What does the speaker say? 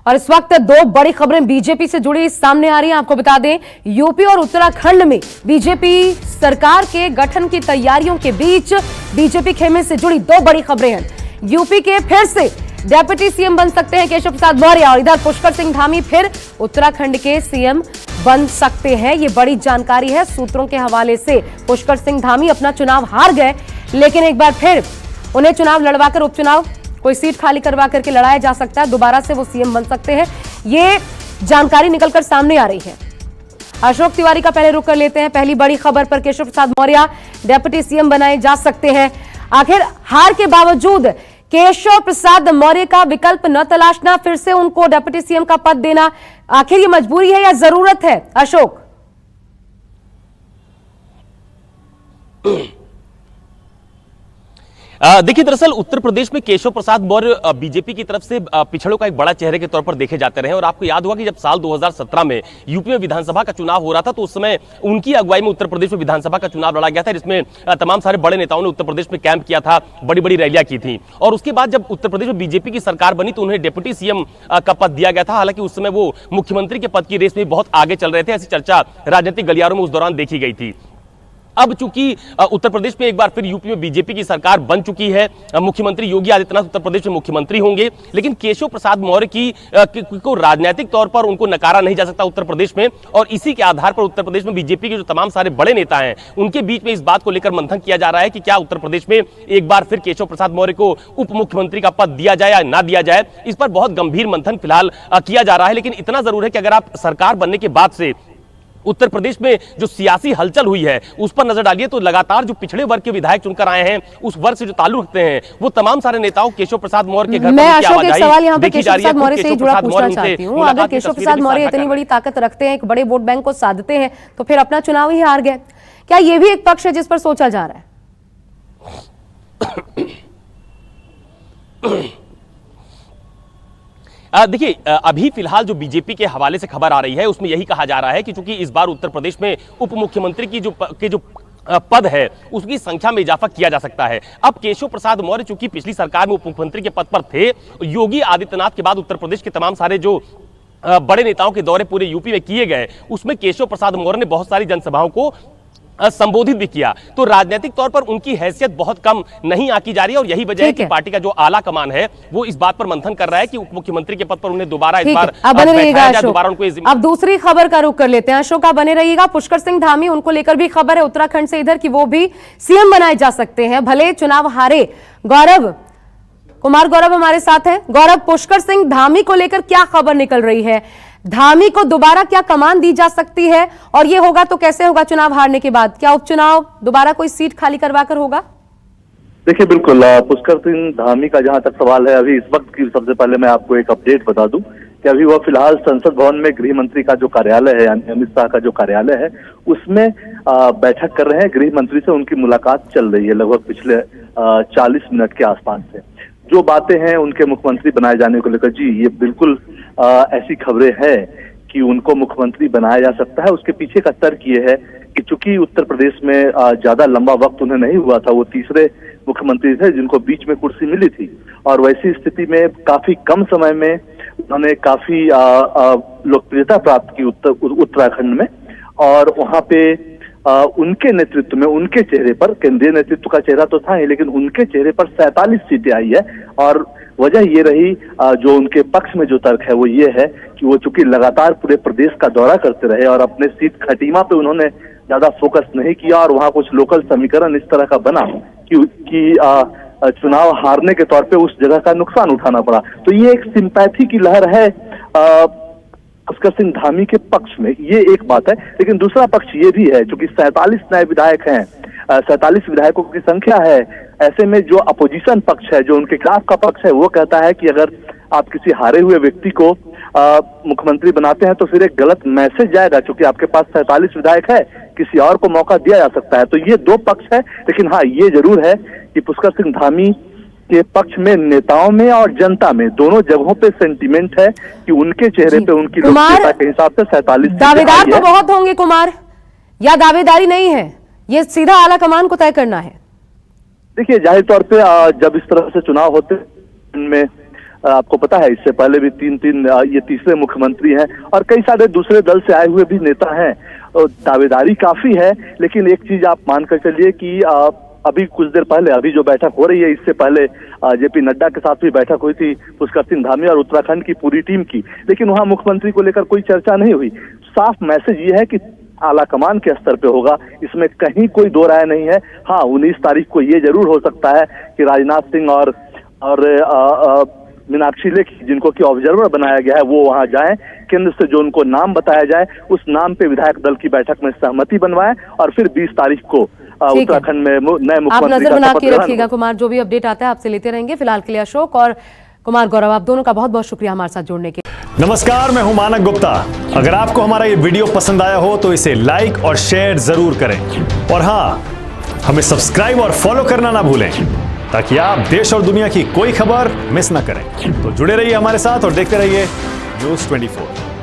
और इस वक्त दो बड़ी खबरें बीजेपी से जुड़ी सामने आ रही हैं। आपको बता दें, यूपी और उत्तराखंड में बीजेपी सरकार के गठन की तैयारियों के बीच बीजेपी खेमे से जुड़ी दो बड़ी खबरें हैं। यूपी के फिर से डेप्यूटी सीएम बन सकते हैं केशव प्रसाद मौर्य, और इधर पुष्कर सिंह धामी फिर उत्तराखंड के सीएम बन सकते हैं। ये बड़ी जानकारी है सूत्रों के हवाले से। पुष्कर सिंह धामी अपना चुनाव हार गए, लेकिन एक बार फिर उन्हें चुनाव लड़वाकर उपचुनाव कोई सीट खाली करवा करके लड़ाया जा सकता है। दोबारा से वो सीएम बन सकते हैं, ये जानकारी निकलकर सामने आ रही है। अशोक तिवारी का पहले रुख कर लेते हैं। पहली बड़ी खबर पर केशव प्रसाद मौर्य डेप्यूटी सीएम बनाए जा सकते हैं। आखिर हार के बावजूद केशव प्रसाद मौर्य का विकल्प न तलाशना, फिर से उनको डेप्यूटी सीएम का पद देना, आखिर ये मजबूरी है या जरूरत है? अशोक, देखिए, दरअसल उत्तर प्रदेश में केशव प्रसाद मौर्य बीजेपी की तरफ से पिछड़ों का एक बड़ा चेहरे के तौर पर देखे जाते रहे। और आपको याद होगा कि जब साल 2017 में यूपी में विधानसभा का चुनाव हो रहा था, तो उस समय उनकी अगुवाई में उत्तर प्रदेश में विधानसभा का चुनाव लड़ा गया था, जिसमें तमाम सारे बड़े नेताओं ने उत्तर प्रदेश में कैंप किया था, बड़ी बड़ी रैलियां की थी। और उसके बाद जब उत्तर प्रदेश में बीजेपी की सरकार बनी तो उन्हें डिप्टी सीएम का पद दिया गया था। हालांकि उस समय वो मुख्यमंत्री के पद की रेस में बहुत आगे चल रहे थे, ऐसी चर्चा राजनीतिक गलियारों में उस दौरान देखी गई थी। अब चूंकि उत्तर प्रदेश में एक बार फिर यूपी में बीजेपी की सरकार बन चुकी है, मुख्यमंत्री योगी आदित्यनाथ उत्तर प्रदेश में मुख्यमंत्री होंगे, लेकिन केशव प्रसाद मौर्य को राजनीतिक तौर पर उनको नकारा नहीं जा सकता उत्तर प्रदेश में। और इसी के आधार पर उत्तर प्रदेश में बीजेपी के जो तमाम सारे बड़े नेता हैं, उनके बीच में इस बात को लेकर मंथन किया जा रहा है कि क्या उत्तर प्रदेश में एक बार फिर केशव प्रसाद मौर्य को उप मुख्यमंत्री का पद दिया जाए या ना दिया जाए। इस पर बहुत गंभीर मंथन फिलहाल किया जा रहा है। लेकिन इतना जरूर है कि अगर आप सरकार बनने के बाद से उत्तर प्रदेश में जो सियासी हलचल हुई है उस पर नजर डालिए, तो लगातार जो पिछड़े वर्ग के विधायक चुनकर आए हैं, उस वर्ग से जो ताल्लुक रखते हैं, वो तमाम सारे नेताओं केशव प्रसाद मौर्य के घर मैं अशोक एक सवाल यहाँ पे केशव प्रसाद मौर्य से जुड़ा पूछना चाहती हूँ। अगर केशव प्रसाद मौर्य इतनी बड़ी ताकत रखते हैं, एक बड़े वोट बैंक को साधते हैं, तो फिर अपना चुनाव ही हार गए, क्या ये भी एक पक्ष है जिस पर सोचा जा रहा है? देखिए, अभी फिलहाल जो बीजेपी के हवाले से खबर आ रही है उसमें यही कहा जा रहा है कि चूंकि इस बार उत्तर प्रदेश में उप मुख्यमंत्री की जो पद है उसकी संख्या में इजाफा किया जा सकता है। अब केशव प्रसाद मौर्य चूंकि पिछली सरकार में उप मुख्यमंत्री के पद पर थे, योगी आदित्यनाथ के बाद उत्तर प्रदेश के तमाम सारे जो बड़े नेताओं के दौरे पूरे यूपी में किए गए, उसमें केशव प्रसाद मौर्य ने बहुत सारी जनसभाओं को संबोधित भी किया। तो राजनीतिक तौर पर उनकी हैसियत बहुत कम नहीं आंकी जा रही है, और यही वजह है कि पार्टी का जो आला कमान है वो इस बात पर मंथन कर रहा है कि उप मुख्यमंत्री के पद पर उन्हें दोबारा इस बार दोबारा उनको। अब दूसरी खबर का रुख कर लेते हैं। अशोक, आप बने रहिएगा। पुष्कर सिंह धामी, उनको लेकर भी खबर है उत्तराखंड से इधर कि वो भी सीएम बनाए जा सकते हैं, भले चुनाव हारे। गौरव कुमार हमारे साथ हैं। गौरव, पुष्कर सिंह धामी को लेकर क्या खबर निकल रही है? धामी को दोबारा क्या कमान दी जा सकती है, और ये होगा तो कैसे होगा चुनाव हारने के बाद? क्या उपचुनाव दोबारा कोई सीट खाली करवाकर होगा? देखिए, बिल्कुल पुष्कर सिंह धामी का जहां तक सवाल है, अभी इस वक्त की सबसे पहले मैं आपको एक अपडेट बता दूं कि अभी वह फिलहाल संसद भवन में गृह मंत्री का जो कार्यालय है, यानी अमित शाह का जो कार्यालय है, उसमें बैठक कर रहे हैं। गृह मंत्री से उनकी मुलाकात चल रही है लगभग पिछले 40 मिनट के आसपास से। जो बातें हैं उनके मुख्यमंत्री बनाए जाने को लेकर, जी ये बिल्कुल ऐसी खबरें हैं कि उनको मुख्यमंत्री बनाया जा सकता है। उसके पीछे का तर्क ये है कि चूंकि उत्तर प्रदेश में ज्यादा लंबा वक्त उन्हें नहीं हुआ था, वो तीसरे मुख्यमंत्री थे जिनको बीच में कुर्सी मिली थी, और वैसी स्थिति में काफी कम समय में उन्होंने काफी लोकप्रियता प्राप्त की उत्तराखंड में। और वहां पे उनके नेतृत्व में, उनके चेहरे पर, केंद्रीय नेतृत्व का चेहरा तो था ही, लेकिन उनके चेहरे पर 47 सीटें आई है। और वजह ये रही, जो उनके पक्ष में जो तर्क है वो ये है कि वो चूंकि लगातार पूरे प्रदेश का दौरा करते रहे और अपने सीट खटीमा पे उन्होंने ज्यादा फोकस नहीं किया, और वहां कुछ लोकल समीकरण इस तरह का बना कि चुनाव हारने के तौर पे उस जगह का नुकसान उठाना पड़ा। तो ये एक सिंपैथी की लहर है पुष्कर सिंह धामी के पक्ष में, ये एक बात है। लेकिन दूसरा पक्ष ये भी है, चूंकि 47 नए विधायक हैं, 47 विधायकों की संख्या है, ऐसे में जो अपोजिशन पक्ष है, जो उनके खिलाफ का पक्ष है, वो कहता है कि अगर आप किसी हारे हुए व्यक्ति को मुख्यमंत्री बनाते हैं तो फिर एक गलत मैसेज जाएगा। क्योंकि आपके पास 47 विधायक है, किसी और को मौका दिया जा सकता है। तो ये दो पक्ष है। लेकिन हाँ, ये जरूर है कि पुष्कर सिंह धामी के पक्ष में नेताओं में और जनता में दोनों जगहों पे सेंटीमेंट है कि उनके चेहरे पे उनकी लोकप्रियता के हिसाब से 47 दावेदार तो बहुत होंगे कुमार, या दावेदारी नहीं है, ये सीधा आला कमान को तय करना है? देखिए, जाहिर तौर पे जब इस तरह से चुनाव होते हैं, इनमें आपको पता है इससे पहले भी ये तीसरे मुख्यमंत्री हैं और कई सारे दूसरे दल से आए हुए भी नेता हैं। दावेदारी काफी है, लेकिन एक चीज आप मानकर चलिए कि अभी कुछ देर पहले अभी जो बैठक हो रही है, इससे पहले जेपी नड्डा के साथ भी बैठक हुई थी पुष्कर सिंह धामी और उत्तराखंड की पूरी टीम की, लेकिन वहां मुख्यमंत्री को लेकर कोई चर्चा नहीं हुई। साफ मैसेज ये है कि आला कमान के स्तर पे होगा, इसमें कहीं कोई दो राय नहीं है। हाँ, 19 तारीख को ये जरूर हो सकता है कि राजनाथ सिंह और मीनाक्षी लेखी, जिनको कि ऑब्जर्वर बनाया गया है, वो वहां जाएं, केंद्र से जो उनको नाम बताया जाए उस नाम पे विधायक दल की बैठक में सहमति बनवाएं और फिर 20 तारीख को उत्तराखंड में नए आप मुख्यमंत्री नजर का बना शपथ के ग्रहण रखिएगा कुमार, जो भी अपडेट आता है आपसे लेते रहेंगे। फिलहाल के लिए अशोक और कुमार गौरव, आप दोनों का बहुत बहुत शुक्रिया हमारे साथ जुड़ने के। नमस्कार, मैं हूं मानक गुप्ता। अगर आपको हमारा ये वीडियो पसंद आया हो तो इसे लाइक और शेयर जरूर करें और हाँ, हमें सब्सक्राइब और फॉलो करना ना भूलें ताकि आप देश और दुनिया की कोई खबर मिस ना करें। तो जुड़े रहिए हमारे साथ और देखते रहिए News 24।